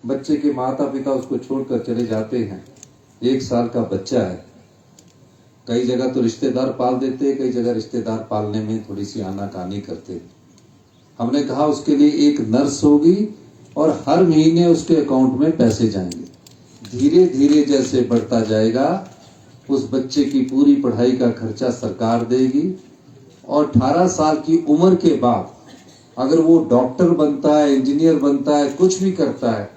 बच्चे के माता पिता उसको छोड़कर चले जाते हैं, 1 साल का बच्चा है। कई जगह तो रिश्तेदार पाल देते हैं, कई जगह रिश्तेदार पालने में थोड़ी सी आनाकानी करते हैं। हमने कहा उसके लिए एक नर्स होगी और हर महीने उसके अकाउंट में पैसे जाएंगे। धीरे धीरे जैसे बढ़ता जाएगा उस बच्चे की पूरी पढ़ाई का खर्चा सरकार देगी और 18 साल की उम्र के बाद अगर वो डॉक्टर बनता है, इंजीनियर बनता है, कुछ भी करता है,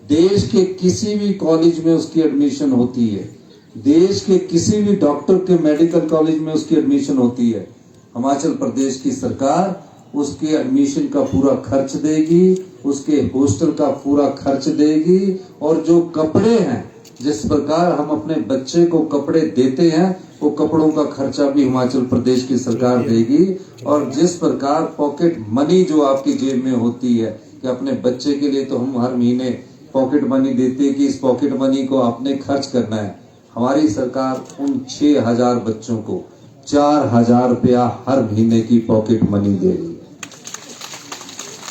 देश के किसी भी कॉलेज में उसकी एडमिशन होती है, देश के किसी भी डॉक्टर के मेडिकल कॉलेज में उसकी एडमिशन होती है, हिमाचल प्रदेश की सरकार उसके एडमिशन का पूरा खर्च देगी, उसके हॉस्टल का पूरा खर्च देगी। और जो कपड़े हैं, जिस प्रकार हम अपने बच्चे को कपड़े देते हैं, वो कपड़ों का खर्चा भी हिमाचल प्रदेश की सरकार देगी। और जिस प्रकार पॉकेट मनी जो आपकी जेब में होती है कि अपने बच्चे के लिए तो हम हर महीने पॉकेट मनी देते हैं कि इस पॉकेट मनी को आपने खर्च करना है, हमारी सरकार उन 6000 बच्चों को 4000 रुपया हर महीने की पॉकेट मनी दे रही है।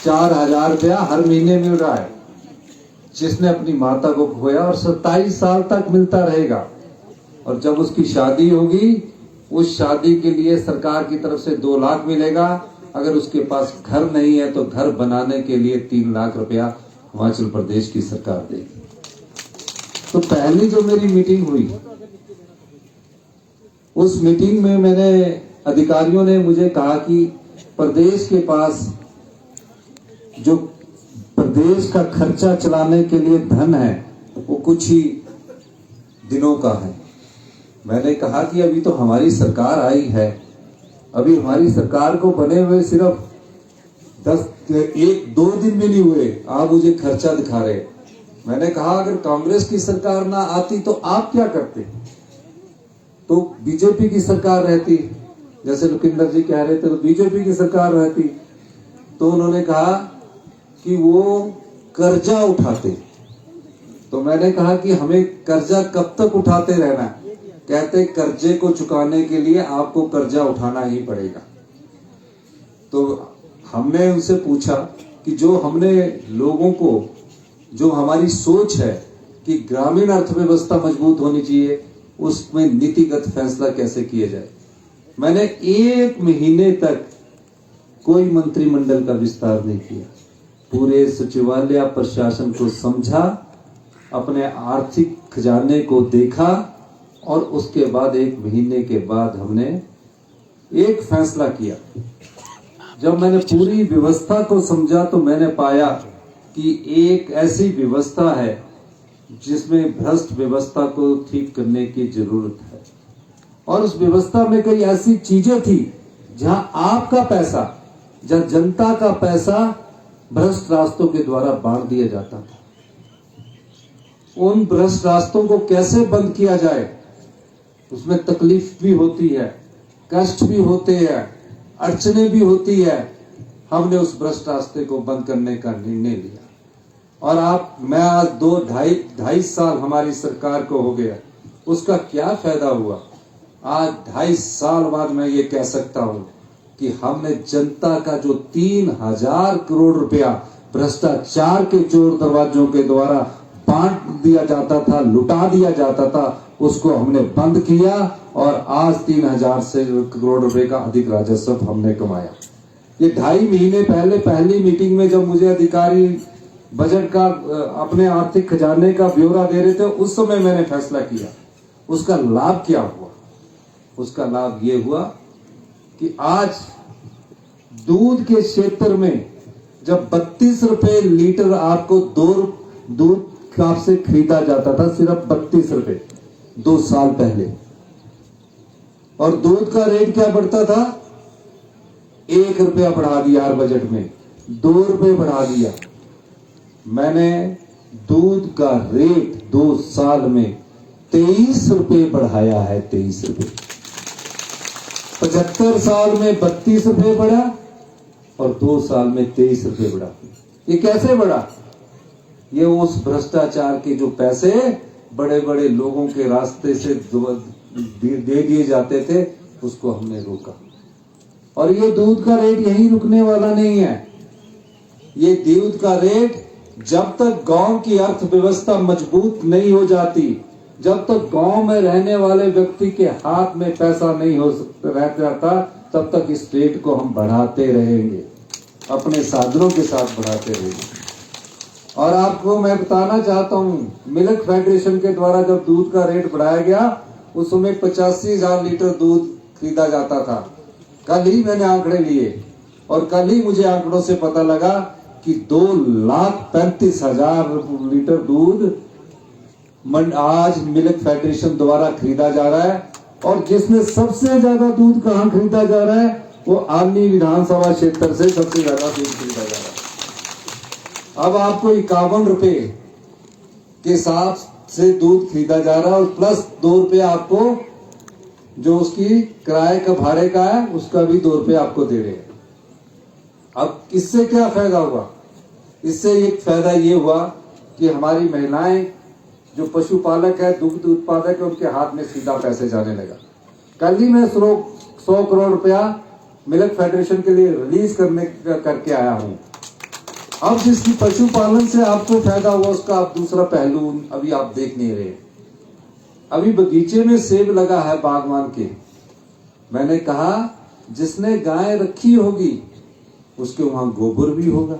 4000 रुपया हर महीने मिल रहा है जिसने अपनी माता को खोया, और 27 साल तक मिलता रहेगा। और जब उसकी शादी होगी, उस शादी के लिए सरकार की तरफ से 2 लाख मिलेगा। अगर उसके पास घर नहीं है तो घर बनाने के लिए 3 लाख रुपया हिमाचल प्रदेश की सरकार देगी। तो पहली जो मेरी मीटिंग हुई, उस मीटिंग में मैंने अधिकारियों ने मुझे कहा कि प्रदेश के पास जो प्रदेश का खर्चा चलाने के लिए धन है वो कुछ ही दिनों का है। मैंने कहा कि अभी तो हमारी सरकार आई है, अभी हमारी सरकार को बने हुए सिर्फ 1-2 दिन भी नहीं हुए, आप मुझे खर्चा दिखा रहे। मैंने कहा अगर कांग्रेस की सरकार ना आती तो आप क्या करते? तो बीजेपी की सरकार रहती, जैसे लुकिंदर जी कह रहे थे, तो बीजेपी की सरकार रहती। तो उन्होंने कहा कि वो कर्जा उठाते। तो मैंने कहा कि हमें कर्जा कब तक उठाते रहना? कहते कर्जे को चुकाने के लिए आपको कर्जा उठाना ही पड़ेगा। तो हमने उनसे पूछा कि जो हमने लोगों को, जो हमारी सोच है कि ग्रामीण अर्थव्यवस्था मजबूत होनी चाहिए, उसमें नीतिगत फैसला कैसे किया जाए। मैंने 1 महीने तक कोई मंत्रिमंडल का विस्तार नहीं किया, पूरे सचिवालय प्रशासन को समझा, अपने आर्थिक खजाने को देखा और उसके बाद 1 महीने के बाद हमने एक फैसला किया। जब मैंने पूरी व्यवस्था को समझा तो मैंने पाया कि एक ऐसी व्यवस्था है जिसमें भ्रष्ट व्यवस्था को ठीक करने की जरूरत है। और उस व्यवस्था में कई ऐसी चीजें थी जहां आपका पैसा, जहां जनता का पैसा भ्रष्ट रास्तों के द्वारा बांट दिया जाता था। उन भ्रष्ट रास्तों को कैसे बंद किया जाए, उसमें तकलीफ भी होती है, कष्ट भी होते हैं, अड़चने भी होती है। हमने उस भ्रष्ट रास्ते को बंद करने का निर्णय लिया। और मैं आज 2-2.5 साल हमारी सरकार को हो गया, उसका क्या फायदा हुआ? आज 2.5 साल बाद मैं ये कह सकता हूं कि हमने जनता का जो 3000 करोड़ रुपया भ्रष्टाचार के चोर दरवाजों के द्वारा बांट दिया जाता था, लुटा दिया जाता था, उसको हमने बंद किया और आज 3000 करोड़ रुपए का अधिक राजस्व हमने कमाया। ये 2.5 महीने पहले पहली मीटिंग में जब मुझे अधिकारी बजट का, अपने आर्थिक खजाने का ब्यौरा दे रहे थे, उस समय मैंने फैसला किया। उसका लाभ क्या हुआ? उसका लाभ ये हुआ कि आज दूध के क्षेत्र में जब 32 रुपए लीटर आपको दूध आपसे खरीदा जाता था, सिर्फ 32 रुपए 2 साल पहले, और दूध का रेट क्या बढ़ता था? 1 रुपया बढ़ा दिया हर बजट में, 2 रुपए बढ़ा दिया। मैंने दूध का रेट 2 साल में 23 रुपए बढ़ाया है। 23 रुपए। 75 साल में 32 रुपए बढ़ा और 2 साल में 23 रुपए बढ़ा। ये कैसे बढ़ा? ये उस भ्रष्टाचार के जो पैसे बड़े बड़े लोगों के रास्ते से दे दिए जाते थे, उसको हमने रोका। और ये दूध का रेट यहीं रुकने वाला नहीं है। ये दूध का रेट जब तक गांव की अर्थव्यवस्था मजबूत नहीं हो जाती, जब तक गांव में रहने वाले व्यक्ति के हाथ में पैसा नहीं हो रह जाता, तब तक इस रेट को हम बढ़ाते रहेंगे, अपने साधनों के साथ बढ़ाते रहेंगे। और आपको मैं बताना चाहता हूँ, मिल्क फेडरेशन के द्वारा जब दूध का रेट बढ़ाया गया, उस समय 85,000 लीटर दूध खरीदा जाता था। कल ही मैंने आंकड़े लिए और कल ही मुझे आंकड़ों से पता लगा कि 2,35,000 लीटर दूध आज मिल्क फेडरेशन द्वारा खरीदा जा रहा है। और जिसमें सबसे ज्यादा दूध कहाँ खरीदा जा रहा है, वो आनी विधानसभा क्षेत्र से सबसे ज्यादा दूध खरीदा जा रहा है। अब आपको 51 रुपए के हिसाब से दूध खरीदा जा रहा है और प्लस 2 रुपये आपको जो उसकी किराए का भाड़े का है, उसका भी 2 रुपये आपको दे रहे हैं। अब इससे क्या फायदा हुआ? इससे एक फायदा ये हुआ कि हमारी महिलाएं जो पशुपालक है, दुग्ध उत्पादक है, उनके हाथ में सीधा पैसे जाने लगा। कल ही मैं 100 करोड़ रुपया मिल्क फेडरेशन के लिए रिलीज करके आया हूं। अब जिसकी पशुपालन से आपको फायदा हुआ, उसका आप दूसरा पहलू अभी आप देख नहीं रहे। अभी बगीचे में सेब लगा है बागवान के, मैंने कहा जिसने गाय रखी होगी उसके वहां गोबर भी होगा।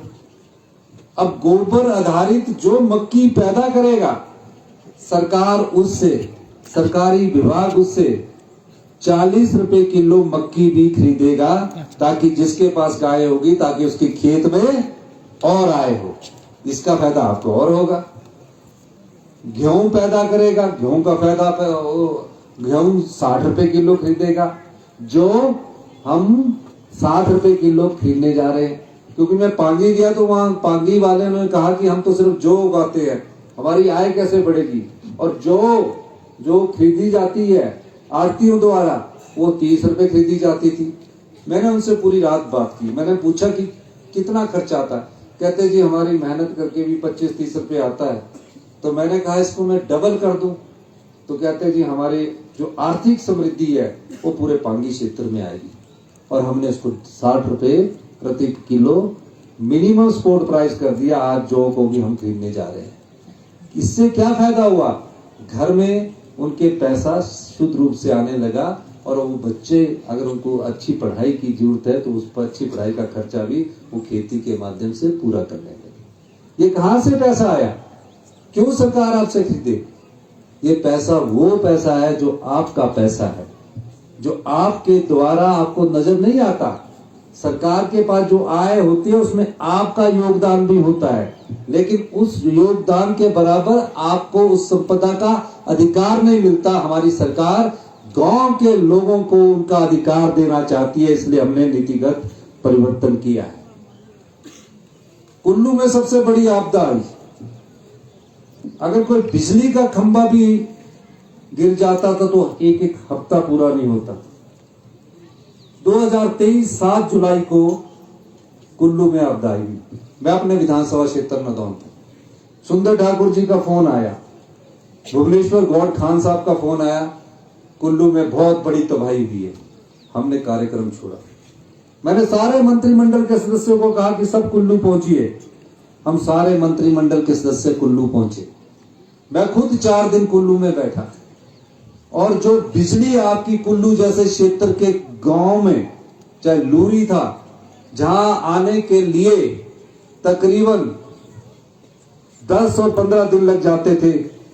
अब गोबर आधारित जो मक्की पैदा करेगा, सरकार उससे, सरकारी विभाग उससे 40 रुपए किलो मक्की भी खरीदेगा, ताकि जिसके पास गाय होगी, ताकि उसके खेत में और आय हो। इसका फायदा आपको और होगा। गेहूं पैदा करेगा, गेहूं का फायदा, गेहूं 60 रुपए किलो खरीदेगा, जो हम 60 रुपए किलो खरीदने जा रहे हैं। क्योंकि मैं पांगी गया तो वहां पांगी वाले ने कहा कि हम तो सिर्फ जौ उगाते हैं, हमारी आय कैसे बढ़ेगी। और जो खरीदी जाती है आड़तियों द्वारा, वो 30 रुपए खरीदी जाती थी। मैंने उनसे पूरी रात बात की, मैंने पूछा कि कितना खर्चा आता है। कहते जी हमारी मेहनत करके भी 25-30 रुपए आता है। तो मैंने कहा इसको मैं डबल कर दूं। तो कहते जी हमारी जो आर्थिक समृद्धि है वो पूरे पांगी क्षेत्र में आएगी। और हमने उसको 60 रुपए प्रति किलो मिनिमम सपोर्ट प्राइस कर दिया। आज जौ को भी हम खरीदने जा रहे हैं। इससे क्या फायदा हुआ? घर में उनके पैसा शुद्ध रूप से आने लगा, और वो बच्चे अगर उनको अच्छी पढ़ाई की जरूरत है तो उस पर अच्छी पढ़ाई का खर्चा भी वो खेती के माध्यम से पूरा करने लगे। ये कहां से पैसा आया? क्यों सरकार आपसे खरीदे? ये पैसा वो पैसा है जो आपका पैसा है, जो आपके द्वारा आपको नजर नहीं आता। सरकार के पास जो आय होती है उसमें आपका योगदान भी होता है, लेकिन उस योगदान के बराबर आपको उस संपदा का अधिकार नहीं मिलता। हमारी सरकार गांव के लोगों को उनका अधिकार देना चाहती है, इसलिए हमने नीतिगत परिवर्तन किया है। कुल्लू में सबसे बड़ी आपदा आई, अगर कोई बिजली का खंभा भी गिर जाता था तो एक हफ्ता पूरा नहीं होता। 2023 7 जुलाई को कुल्लू में आपदा आई। मैं अपने विधानसभा क्षेत्र नदौन था। सुंदर ठाकुर जी का फोन आया, भुवनेश्वर गौड़ खान साहब का फोन आया, कुल्लू में बहुत बड़ी तबाही हुई है। हमने कार्यक्रम छोड़ा। मैंने सारे मंत्रिमंडल के सदस्यों को कहा कि सब कुल्लू पहुंचिए। हम सारे मंत्रिमंडल के सदस्य कुल्लू पहुंचे। मैं खुद 4 दिन कुल्लू में बैठा, और जो बिजली आपकी कुल्लू जैसे क्षेत्र के गांव में, चाहे लूरी था, जहां आने के लिए तकरीबन 10 और 15 दिन लग जाते थे,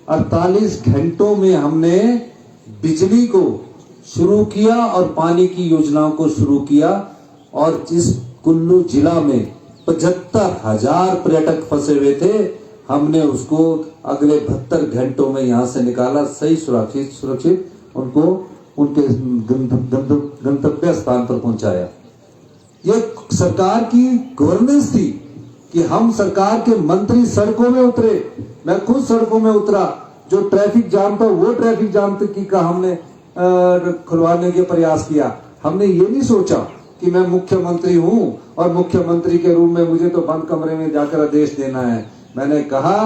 48 घंटों में हमने बिजली को शुरू किया और पानी की योजनाओं को शुरू किया। और जिस कुल्लू जिला में 75,000 पर्यटक फंसे हुए थे, हमने उसको अगले 72 घंटों में यहां से निकाला, सही सुरक्षित उनको उनके गंतव्य स्थान पर पहुंचाया। ये सरकार की गवर्नेंस थी कि हम सरकार के मंत्री सड़कों में उतरे। मैं खुद सड़कों में उतरा। जो ट्रैफिक जाम था वो ट्रैफिक जाम का हमने खुलवाने के प्रयास किया। हमने ये नहीं सोचा कि मैं मुख्यमंत्री हूं और मुख्यमंत्री के रूप में मुझे तो बंद कमरे में जाकर आदेश देना है। मैंने कहा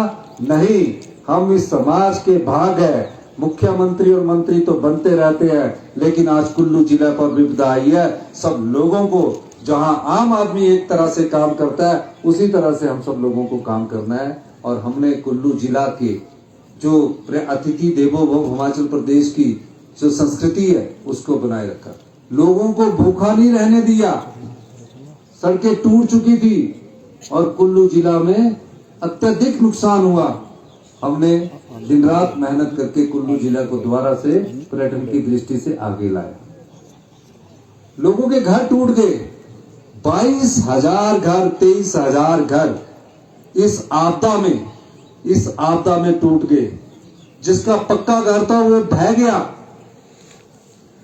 नहीं, हम इस समाज के भाग है। मुख्यमंत्री और मंत्री तो बनते रहते हैं, लेकिन आज कुल्लू जिला पर विपदा आई है। सब लोगों को जहां आम आदमी एक तरह से काम करता है, उसी तरह से हम सब लोगों को काम करना है। और हमने कुल्लू जिला के जो अतिथि देवो भव हिमाचल प्रदेश की जो संस्कृति है उसको बनाए रखा, लोगों को भूखा नहीं रहने दिया। सड़कें टूट चुकी थी और कुल्लू जिला में अत्यधिक नुकसान हुआ। हमने दिन रात मेहनत करके कुल्लू जिला को दोबारा से पर्यटन की दृष्टि से आगे लाया। लोगों के घर टूट गए, 22,000 घर, 23,000 घर इस आपदा में टूट गए। जिसका पक्का घर था वो ढह गया।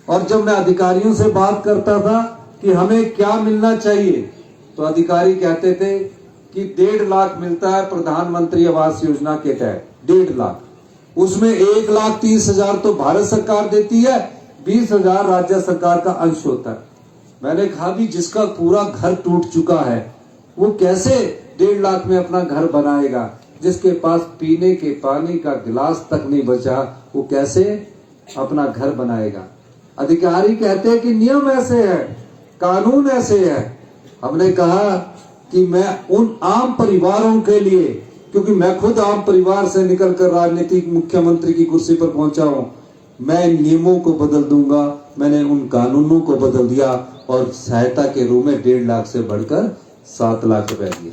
और जब मैं अधिकारियों से बात करता था कि हमें क्या मिलना चाहिए, तो अधिकारी कहते थे कि 1.5 लाख मिलता है प्रधानमंत्री आवास योजना के तहत, 1.5 लाख। उसमें 1,30,000 तो भारत सरकार देती है, 20,000 राज्य सरकार का अंश होता है। मैंने कहा भी जिसका पूरा घर टूट चुका है वो कैसे 1.5 लाख में अपना घर बनाएगा? जिसके पास पीने के पानी का गिलास तक नहीं बचा, वो कैसे अपना घर बनाएगा? अधिकारी कहते हैं कि नियम ऐसे है, कानून ऐसे है। हमने कहा कि मैं उन आम परिवारों के लिए, क्योंकि मैं खुद आम परिवार से निकलकर राजनीतिक मुख्यमंत्री की कुर्सी पर पहुंचा हूं, मैं नियमों को बदल दूंगा। मैंने उन कानूनों को बदल दिया और सहायता के रूप में 1.5 लाख से बढ़कर 7 लाख रुपए दिए।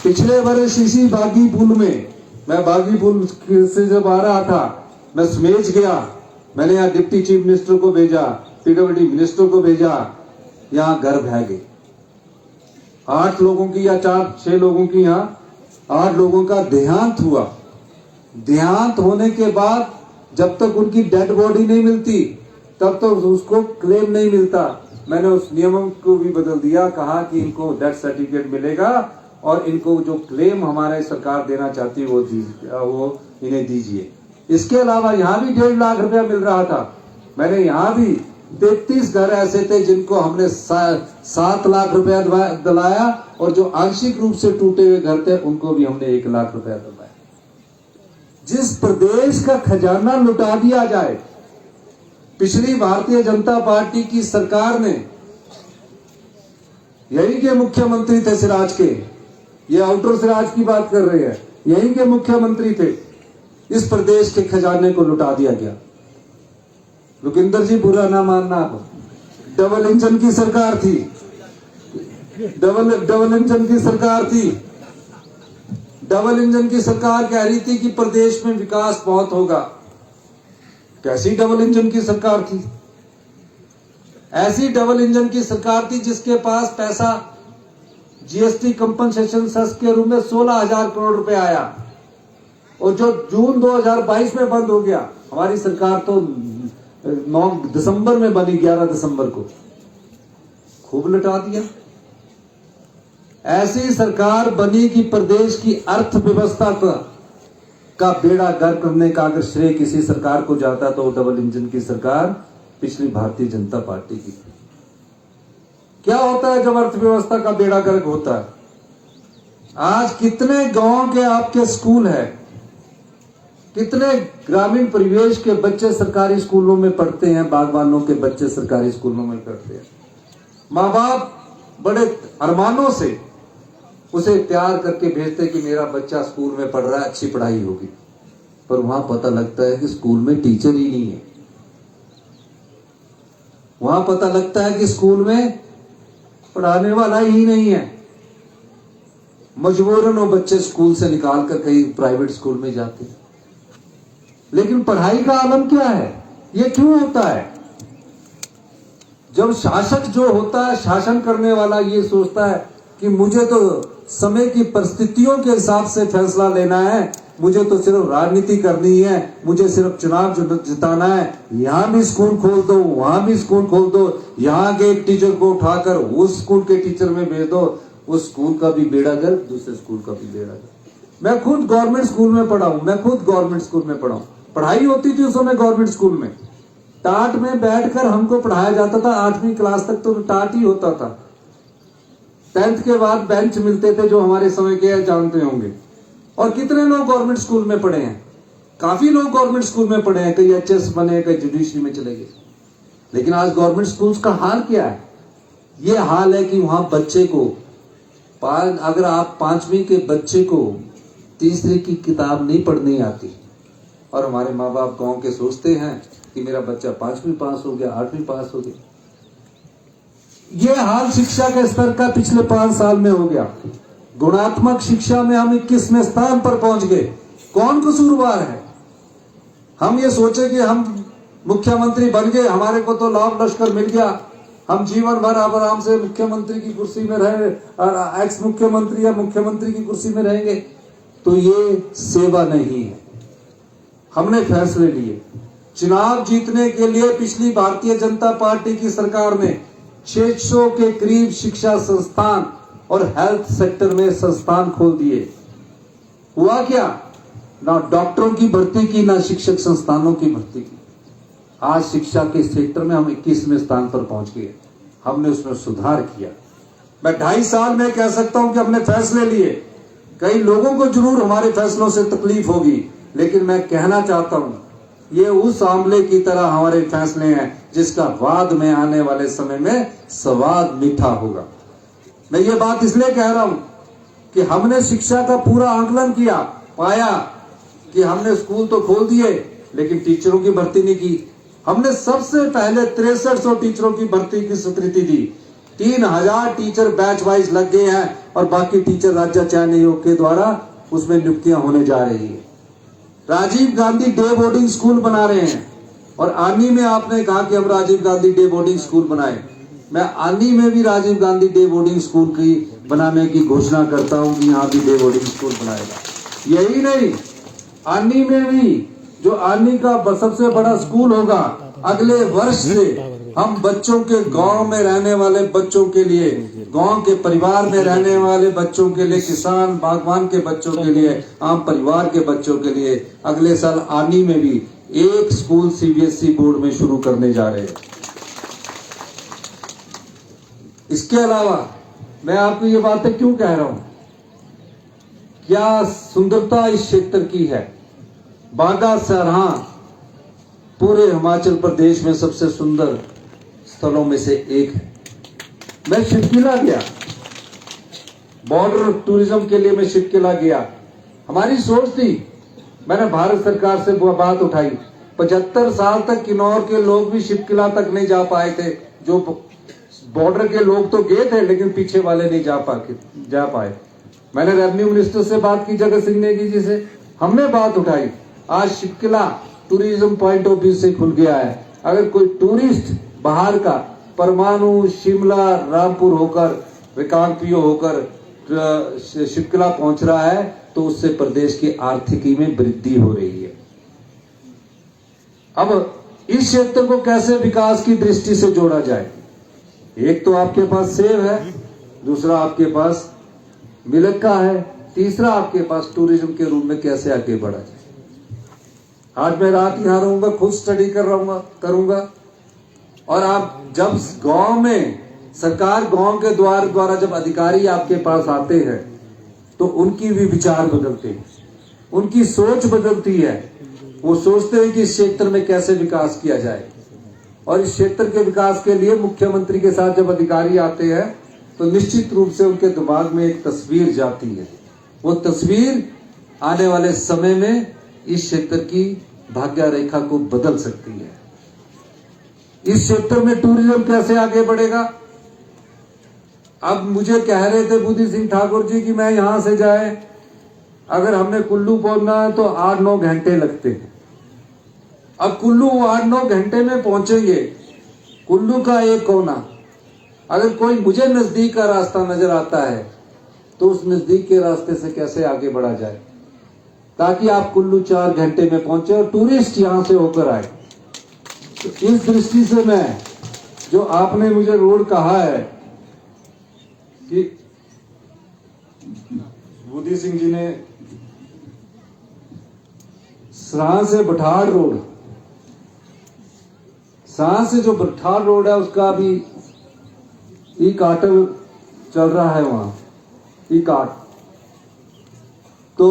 पिछले वर्ष इसी बागी पुल में, मैं बागी पुल से जब आ रहा था, मैं समेज गया। मैंने यहाँ डिप्टी चीफ मिनिस्टर को भेजा, पीडब्ल्यूडी मिनिस्टर को भेजा, यहाँ घर बह गए। 8 लोगों की या 4-6 लोगों की, यहाँ 8 लोगों का देहांत हुआ। देहांत होने के बाद जब तक उनकी डेड बॉडी नहीं मिलती तब तक उसको क्लेम नहीं मिलता। मैंने उस नियमों को भी बदल दिया, कहा कि इनको डेथ सर्टिफिकेट मिलेगा और इनको जो क्लेम हमारे सरकार देना चाहती है वो इन्हें दीजिए। इसके अलावा यहाँ भी 1.5 लाख रुपया मिल रहा था। मैंने यहाँ भी 33 घर ऐसे थे जिनको हमने 7 लाख रुपया दिलाया और जो आंशिक रूप से टूटे हुए घर थे उनको भी हमने 1 लाख रुपया दिलाया। जिस प्रदेश का खजाना लुटा दिया जाए, पिछली भारतीय जनता पार्टी की सरकार ने, यहीं के मुख्यमंत्री थे सिराज के, ये आउटर सिराज की बात कर रहे हैं, यहीं के मुख्यमंत्री थे, इस प्रदेश के खजाने को लुटा दिया गया। रुकिंदर जी बुरा ना मानना, आप डबल इंजन की सरकार थी, डबल इंजन की सरकार थी। डबल इंजन की सरकार कह रही थी कि प्रदेश में विकास बहुत होगा। कैसी डबल इंजन की सरकार थी? ऐसी डबल इंजन की सरकार थी जिसके पास पैसा जीएसटी कंपनसेशन सेस के रूप में 16,000 करोड़ रुपए आया और जो जून 2022 में बंद हो गया। हमारी सरकार तो 9 दिसंबर में बनी, 11 दिसंबर को। खूब लुटा दिया। ऐसी सरकार बनी कि प्रदेश की अर्थव्यवस्था का बेड़ा गर्क करने का अगर श्रेय किसी सरकार को जाता तो डबल इंजन की सरकार पिछली भारतीय जनता पार्टी की। क्या होता है जब अर्थव्यवस्था का बेड़ा गर्क होता है? आज कितने गांव के आपके स्कूल है, कितने ग्रामीण परिवेश के बच्चे सरकारी स्कूलों में पढ़ते हैं, बागवानों के बच्चे सरकारी स्कूलों में पढ़ते हैं। माँ बाप बड़े अरमानों से उसे तैयार करके भेजते कि मेरा बच्चा स्कूल में पढ़ रहा है, अच्छी पढ़ाई होगी, पर वहां पता लगता है कि स्कूल में टीचर ही नहीं है। वहां पता लगता है कि स्कूल में पढ़ाने वाला ही नहीं है। मजबूरन वो बच्चे स्कूल से निकाल कर कहीं प्राइवेट स्कूल में जाते हैं। लेकिन पढ़ाई का आलम क्या है? ये क्यों होता है? जब शासक जो होता है, शासन करने वाला ये सोचता है कि मुझे तो समय की परिस्थितियों के हिसाब से फैसला लेना है, मुझे तो सिर्फ राजनीति करनी है, मुझे सिर्फ चुनाव जिताना है, यहां भी स्कूल खोल दो, वहां भी स्कूल खोल दो, यहां के एक टीचर को उठाकर उस स्कूल के टीचर में भेज दो, उस स्कूल का भी बेड़ा गर्क, दूसरे स्कूल का भी बेड़ा गर्क। मैं खुद गवर्नमेंट स्कूल में पढ़ा हूं, पढ़ाई होती थी उस समय गवर्नमेंट स्कूल में। टाट में बैठकर हमको पढ़ाया जाता था, 8वीं क्लास तक तो टाट ही होता था। 10th के बाद बेंच मिलते थे जो हमारे समय के जानते होंगे। और कितने लोग गवर्नमेंट स्कूल में पढ़े हैं? काफी लोग गवर्नमेंट स्कूल में पढ़े हैं, कई एचएस बने, कई जुडिशरी में चले गए। लेकिन आज गवर्नमेंट स्कूल्स का हाल क्या है? ये हाल है कि वहां बच्चे को अगर आप 5वीं के बच्चे को तीसरी की किताब नहीं पढ़नी आती, और हमारे माँ बाप गांव के सोचते हैं कि मेरा बच्चा 5वीं पास हो गया, 8वीं पास हो गया। ये हाल शिक्षा के स्तर का पिछले 5 साल में हो गया। गुणात्मक शिक्षा में हम 21वें स्थान पर पहुंच गए। कौन कसूरवार है? हम ये सोचे कि हम मुख्यमंत्री बन गए, हमारे को तो लाभ लश्कर मिल गया, हम जीवन भर अब आराम से मुख्यमंत्री की कुर्सी में रहे, एक्स मुख्यमंत्री या मुख्यमंत्री की कुर्सी में रहेंगे। तो ये सेवा नहीं है। हमने फैसले लिए। चुनाव जीतने के लिए पिछली भारतीय जनता पार्टी की सरकार ने 600 के करीब शिक्षा संस्थान और हेल्थ सेक्टर में संस्थान खोल दिए। हुआ क्या? ना डॉक्टरों की भर्ती की, ना शिक्षक संस्थानों की भर्ती की। आज शिक्षा के क्षेत्र में हम 21वें स्थान पर पहुंच गए। हमने उसमें सुधार किया। मैं 2.5 साल में कह सकता हूं कि हमने फैसले लिए। कई लोगों को जरूर हमारे फैसलों से तकलीफ होगी, लेकिन मैं कहना चाहता हूं ये उस आमले की तरह हमारे फैसले हैं जिसका बाद में आने वाले समय में स्वाद मीठा होगा। मैं ये बात इसलिए कह रहा हूं कि हमने शिक्षा का पूरा आंकलन किया, पाया कि हमने स्कूल तो खोल दिए लेकिन टीचरों की भर्ती नहीं की। हमने सबसे पहले 6300 टीचरों की भर्ती की स्वीकृति दी। 3000 टीचर बैच वाइज लग गए हैं और बाकी टीचर राज्य चयन आयोग के द्वारा उसमें नियुक्तियां होने जा रही है। Rajiv Gandhi day boarding school बना रहे हैं, और आनी में आपने कहा कि हम Rajiv Gandhi day boarding school बनाए। मैं आनी में भी Rajiv Gandhi day boarding school की बनाने की घोषणा करता हूं कि यहाँ भी डे बोर्डिंग स्कूल बनाएगा। यही नहीं, आनी में भी जो आनी का सबसे बड़ा स्कूल होगा, अगले वर्ष से हम बच्चों के गांव में रहने वाले बच्चों के लिए, गांव के परिवार में रहने वाले बच्चों के लिए, किसान बागवान के बच्चों के लिए, आम परिवार के बच्चों के लिए अगले साल आनी में भी एक स्कूल सीबीएसई बोर्ड में शुरू करने जा रहे हैं। इसके अलावा मैं आपको ये बातें क्यों कह रहा हूं? क्या सुंदरता इस क्षेत्र की है। बागा सरहा पूरे हिमाचल प्रदेश में सबसे सुंदर स्थलों में से एक है। मैं शिवकिला गया, बॉर्डर टूरिज्म के लिए मैं शिवकिला गया। हमारी सोच थी, मैंने भारत सरकार से वो बात उठाई, 75 साल तक किन्नौर के लोग भी शिवकिला तक नहीं जा पाए थे। जो बॉर्डर के लोग तो गए थे लेकिन पीछे वाले नहीं जा पाए। मैंने रेवेन्यू मिनिस्टर से बात की, जगत सिंह नेगी जी से, हमने बात उठाई। आज Shivkila tourism point of view से खुल गया है। अगर कोई टूरिस्ट बाहर का परमाणु, शिमला, रामपुर होकर, रिकांगपिओ होकर शिवकिला पहुंच रहा है तो उससे प्रदेश की आर्थिकी में वृद्धि हो रही है। अब इस क्षेत्र को कैसे विकास की दृष्टि से जोड़ा जाए? एक तो आपके पास सेब है, दूसरा आपके पास मिलक्का है, तीसरा आपके पास टूरिज्म के रूप में कैसे आगे बढ़ा जाए। आज मैं रात यहाँ रहूंगा, खुद स्टडी करूंगा। और आप जब गांव में सरकार, गांव के द्वारा जब अधिकारी आपके पास आते हैं तो उनकी भी विचार बदलते हैं, उनकी सोच बदलती है। वो सोचते हैं कि इस क्षेत्र में कैसे विकास किया जाए, और इस क्षेत्र के विकास के लिए मुख्यमंत्री के साथ जब अधिकारी आते हैं तो निश्चित रूप से उनके दिमाग में एक तस्वीर जाती है। वो तस्वीर आने वाले समय में इस क्षेत्र की भाग्य रेखा को बदल सकती है। इस क्षेत्र में टूरिज्म कैसे आगे बढ़ेगा? अब मुझे कह रहे थे बुद्धि सिंह ठाकुर जी कि मैं यहां से जाए, अगर हमने कुल्लू पहुंचना है तो 8-9 घंटे लगते हैं। अब कुल्लू 8-9 घंटे में पहुंचेंगे, कुल्लू का एक कोना। अगर कोई मुझे नजदीक का रास्ता नजर आता है तो उस नजदीक के रास्ते से कैसे आगे बढ़ा जाए ताकि आप कुल्लू 4 घंटे में पहुंचे और टूरिस्ट यहां से होकर आए। तो इस दृष्टि से मैं, जो आपने मुझे रोड कहा है कि बुद्धि सिंह जी ने सराह से बठाड़ रोड, सराह से जो बठाड़ रोड है उसका अभी ई कार्टल चल रहा है, वहां ई कार्ट। तो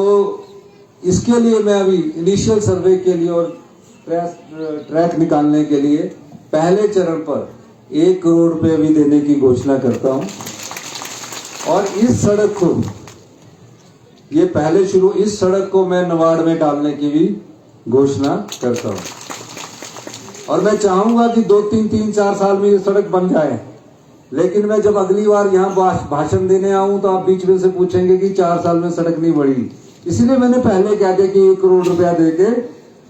इसके लिए मैं अभी इनिशियल सर्वे के लिए और ट्रैक निकालने के लिए पहले चरण पर 1 करोड़ रुपए भी देने की घोषणा करता हूं। और इस सड़क को, ये पहले शुरू, इस सड़क को मैं नवाड़ में डालने की भी घोषणा करता हूं। और मैं चाहूंगा कि 2-3-4 साल में ये सड़क बन जाए। लेकिन मैं जब अगली बार यहाँ भाषण देने आऊं तो आप बीच में से पूछेंगे कि 4 साल में सड़क नहीं बढ़ी। इसीलिए मैंने पहले कह दिया कि 1 करोड़ रुपया देके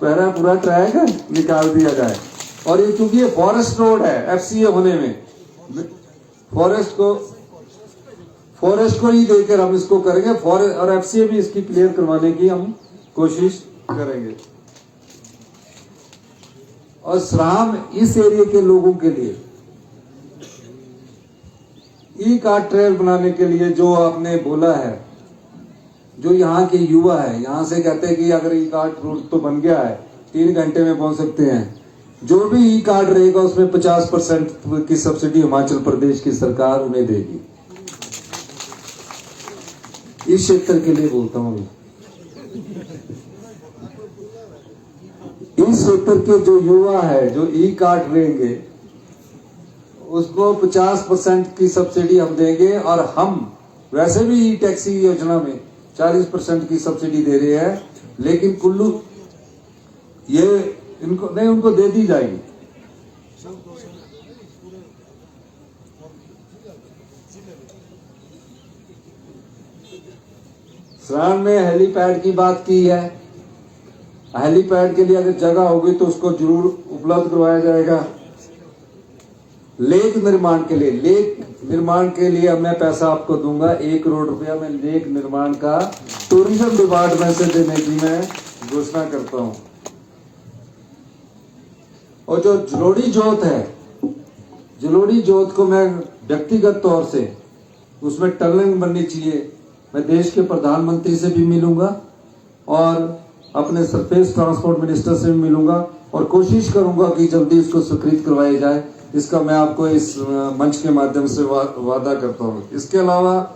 पूरा ट्रैक निकाल दिया जाए। और ये क्योंकि ये फॉरेस्ट रोड है, FCA होने में फॉरेस्ट को ही देकर हम इसको करेंगे। फॉरेस्ट और FCA भी इसकी क्लियर करवाने की हम कोशिश करेंगे। और श्राम इस एरिया के लोगों के लिए ई-कार्ट ट्रेल बनाने के लिए जो आपने बोला है, जो यहाँ के युवा है, यहाँ से कहते हैं कि अगर ई-कार्ट रूट तो बन गया है, 3 घंटे में पहुंच सकते हैं। जो भी ई-कार्ट रहेगा उसमें 50% की सब्सिडी हिमाचल प्रदेश की सरकार उन्हें देगी। इस क्षेत्र के लिए बोलता हूं। इस क्षेत्र के जो युवा है जो ई-कार्ट लेंगे उसको 50% की सब्सिडी हम देंगे। और हम वैसे भी ई टैक्सी योजना में 40% की सब्सिडी दे रहे हैं, लेकिन कुल्लू ये इनको नहीं, उनको दे दी जाएगी। सरान में हेलीपैड की बात की है। हेलीपैड के लिए अगर जगह होगी तो उसको जरूर उपलब्ध करवाया जाएगा। लेक निर्माण के लिए मैं पैसा आपको दूंगा। 1 करोड़ रुपया मैं लेक निर्माण का टूरिज्म डिपार्टमेंट से देने की मैं घोषणा करता हूं। और जो जलोड़ी जोत है, जलोड़ी जोत को मैं व्यक्तिगत तौर से उसमें टनलिंग बननी चाहिए। मैं देश के प्रधानमंत्री से भी मिलूंगा और अपने सरफेस ट्रांसपोर्ट मिनिस्टर से भी मिलूंगा और कोशिश करूंगा कि जल्दी इसको स्वीकृत करवाया जाए। इसका मैं आपको इस मंच के माध्यम से वादा करता हूं। इसके अलावा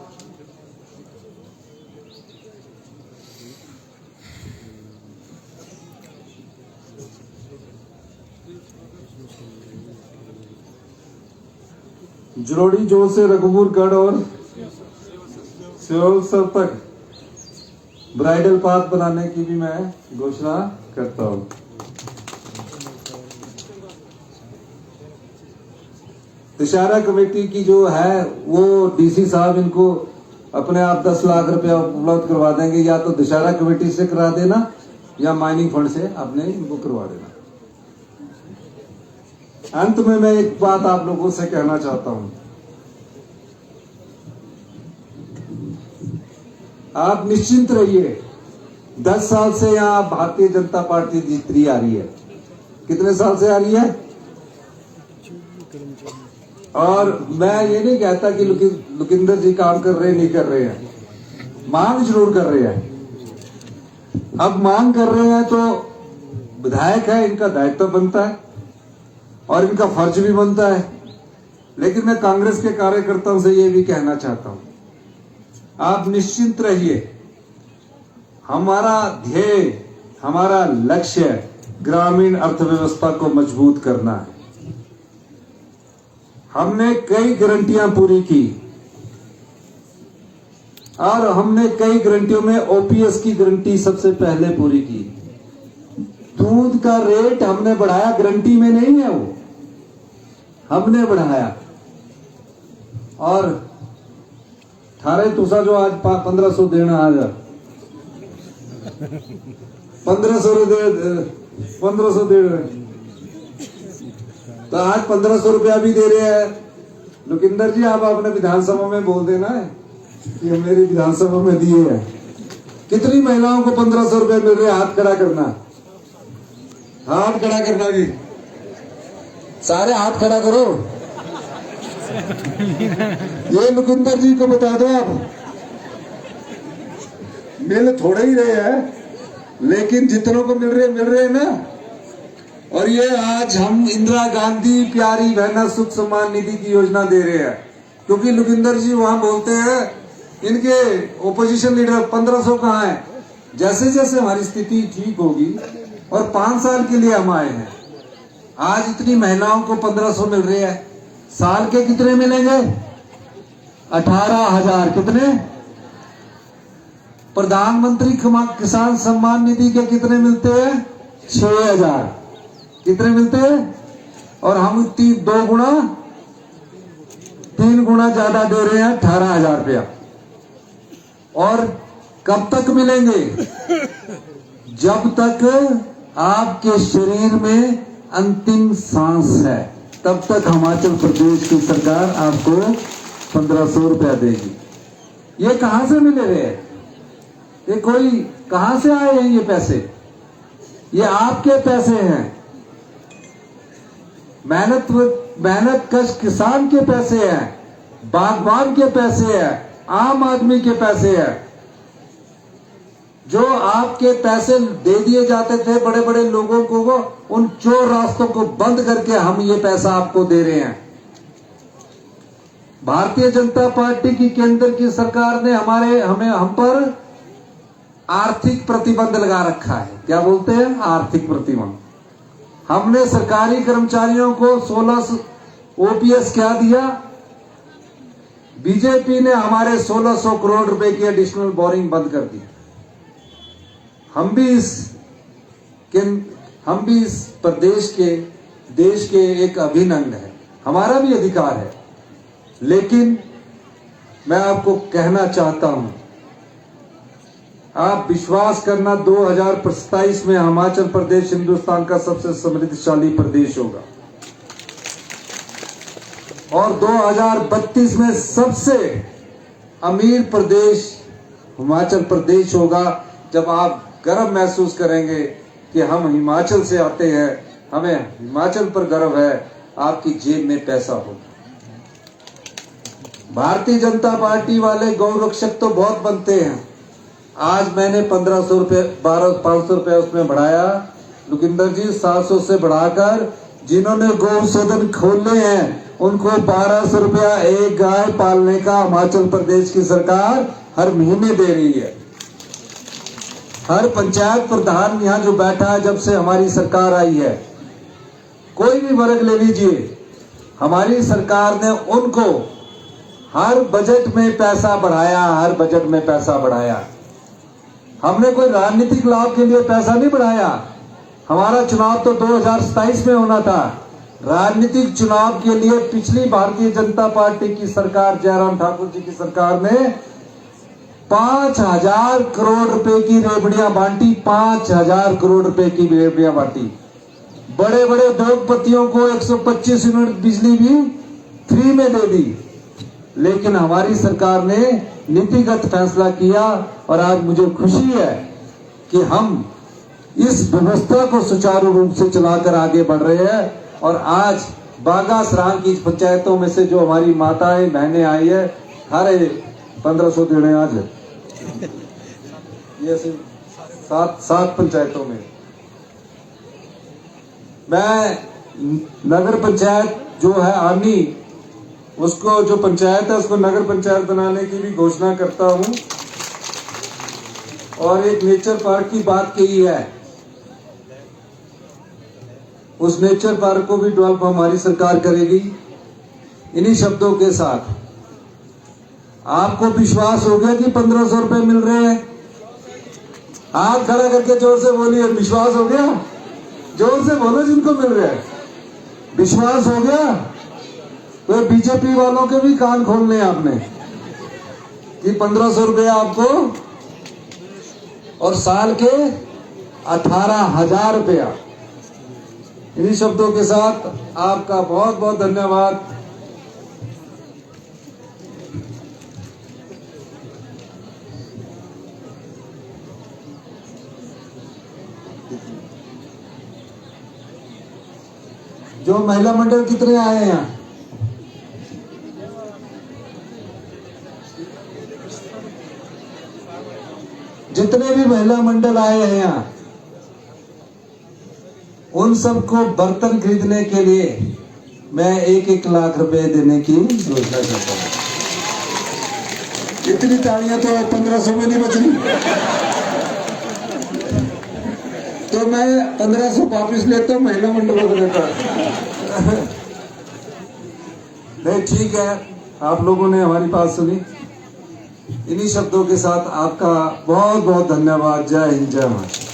जलोड़ी जोत से रघुपुरगढ़ और सियोलसर तक ब्राइडल पाथ बनाने की भी मैं घोषणा करता हूं। दशहरा कमेटी की जो है वो DC साहब इनको अपने आप 10 लाख रुपया उपलब्ध करवा देंगे। या तो दशहरा कमेटी से करा देना या माइनिंग फंड से आपने इनको करवा देना। अंत में मैं एक बात आप लोगों से कहना चाहता हूं। आप निश्चिंत रहिए, 10 साल से यहां भारतीय जनता पार्टी जीतती आ रही है। कितने साल से आ रही है? और मैं ये नहीं कहता कि लुकिंदर जी काम कर रहे नहीं कर रहे हैं, मांग जरूर कर रहे हैं। अब मांग कर रहे हैं तो विधायक है, इनका दायित्व बनता है और इनका फर्ज भी बनता है। लेकिन मैं कांग्रेस के कार्यकर्ताओं से ये भी कहना चाहता हूं, आप निश्चिंत रहिए। हमारा ध्येय, हमारा लक्ष्य ग्रामीण अर्थव्यवस्था को मजबूत करना है। हमने कई गारंटियां पूरी की और हमने कई गारंटियों में OPS की गारंटी सबसे पहले पूरी की। दूध का रेट हमने बढ़ाया, गारंटी में नहीं है वो, हमने बढ़ाया। और थारे तुसा जो आज 1500 देना आज 1500 दे रहे, तो आज 1500 रुपया भी दे रहे हैं। लुकिंदर जी आप अपने विधानसभा में बोल देना है कि मेरी विधानसभा में दिए हैं। कितनी महिलाओं को 1500 रुपया मिल रहे हैं? हाथ खड़ा करना, हाथ खड़ा करना जी, सारे हाथ खड़ा करो। ये लुकिंदर जी को बता दो आप, मिल थोड़े ही रहे हैं लेकिन जितनों को मिल रहे हैं ना। और ये आज हम इंदिरा गांधी प्यारी बहना सुख सम्मान निधि की योजना दे रहे हैं, क्योंकि लुकिंदर जी वहां बोलते हैं इनके ओपोजिशन लीडर 1500 कहाँ है। जैसे जैसे हमारी स्थिति ठीक होगी और 5 साल के लिए हम आए हैं, आज इतनी महिलाओं को 1500 मिल रहे हैं। साल के कितने मिलेंगे? 18,000। कितने? प्रधानमंत्री किसान सम्मान निधि के कितने मिलते हैं? 6,000। कितने मिलते हैं? और हम 3 गुना ज्यादा दे रहे हैं, 18,000 रुपया। और कब तक मिलेंगे? जब तक आपके शरीर में अंतिम सांस है, तब तक हिमाचल प्रदेश की सरकार आपको 1,500 रुपया देगी। ये कहां से मिले रहे? ये कोई कहां से आए हैं ये पैसे? ये आपके पैसे हैं। मेहनत कश किसान के पैसे हैं, बागवान के पैसे हैं, आम आदमी के पैसे हैं। जो आपके पैसे दे दिए जाते थे बड़े बड़े लोगों को, वो उन चोर रास्तों को बंद करके हम ये पैसा आपको दे रहे हैं। भारतीय जनता पार्टी की केंद्र की सरकार ने हम पर आर्थिक प्रतिबंध लगा रखा है। क्या बोलते हैं? आर्थिक प्रतिबंध। हमने सरकारी कर्मचारियों को 16 ओपीएस क्या दिया? बीजेपी ने हमारे 1,600 करोड़ रुपए की एडिशनल बोरिंग बंद कर दी। हम भी इस प्रदेश के देश के एक अभिन्न अंग है, हमारा भी अधिकार है। लेकिन मैं आपको कहना चाहता हूं, आप विश्वास करना, 2027 में हिमाचल प्रदेश हिंदुस्तान का सबसे समृद्धशाली प्रदेश होगा और 2032 में सबसे अमीर प्रदेश हिमाचल प्रदेश होगा। जब आप गर्व महसूस करेंगे कि हम हिमाचल से आते हैं, हमें हिमाचल पर गर्व है, आपकी जेब में पैसा होगा। भारतीय जनता पार्टी वाले गौरक्षक तो बहुत बनते हैं। आज मैंने 1,500 रुपये 500 रुपये उसमें बढ़ाया, लुकिंदर जी 700 से बढ़ाकर, जिन्होंने गौसदन खोले हैं उनको 1,200 रुपया एक गाय पालने का हिमाचल प्रदेश की सरकार हर महीने दे रही है। हर पंचायत प्रधान यहाँ जो बैठा है, जब से हमारी सरकार आई है, कोई भी वर्ग ले लीजिए, हमारी सरकार ने उनको हर बजट में पैसा बढ़ाया, हर बजट में पैसा बढ़ाया। हमने कोई राजनीतिक लाभ के लिए पैसा नहीं बढ़ाया। हमारा चुनाव तो 2027 में होना था। राजनीतिक चुनाव के लिए पिछली भारतीय जनता पार्टी की सरकार, जयराम ठाकुर जी की सरकार ने 5,000 करोड़ रुपए की रेवड़ियां बांटी। 5,000 करोड़ रुपए की रेवड़ियां बांटी। बड़े बड़े उद्योगपतियों को 125 यूनिट बिजली भी फ्री में दे दी। लेकिन हमारी सरकार ने नीतिगत फैसला किया और आज मुझे खुशी है कि हम इस व्यवस्था को सुचारू रूप से चलाकर आगे बढ़ रहे हैं। और आज बागा सरांग की पंचायतों में से जो हमारी माताएं बहनें आई है, हर 1,500 देने आज है, ये 7 पंचायतों में। मैं नगर पंचायत जो है आनी, उसको जो पंचायत है उसको नगर पंचायत बनाने की भी घोषणा करता हूं। और एक नेचर पार्क की बात कही है, उस नेचर पार्क को भी डेवलप हमारी सरकार करेगी। इन्हीं शब्दों के साथ आपको विश्वास हो गया कि 1,500 रुपए मिल रहे हैं? हाथ खड़ा करके जोर से बोलिए, विश्वास हो गया? जोर से बोलो जिनको मिल रहे हैं। विश्वास हो गया? तो बीजेपी वालों के भी कान खोलने हैं आपने कि 1,500 रुपया आपको और साल के 18,000 रुपया। इन्हीं शब्दों के साथ आपका बहुत बहुत धन्यवाद। जो महिला मंडल कितने आए हैं यहाँ? जितने भी महिला मंडल आए हैं यहाँ, उन सबको बर्तन खरीदने के लिए मैं 1-1 लाख रुपए देने की घोषणा करता हूँ। इतनी तालियां तो 1,500 में नहीं बच रही, तो मैं 1,500 वापिस लेता हूँ, महिला मंडलों को देता। नहीं, ठीक है, आप लोगों ने हमारी बात सुनी। इन्हीं शब्दों के साथ आपका बहुत बहुत धन्यवाद। जय हिंद, जय महाराष्ट्र।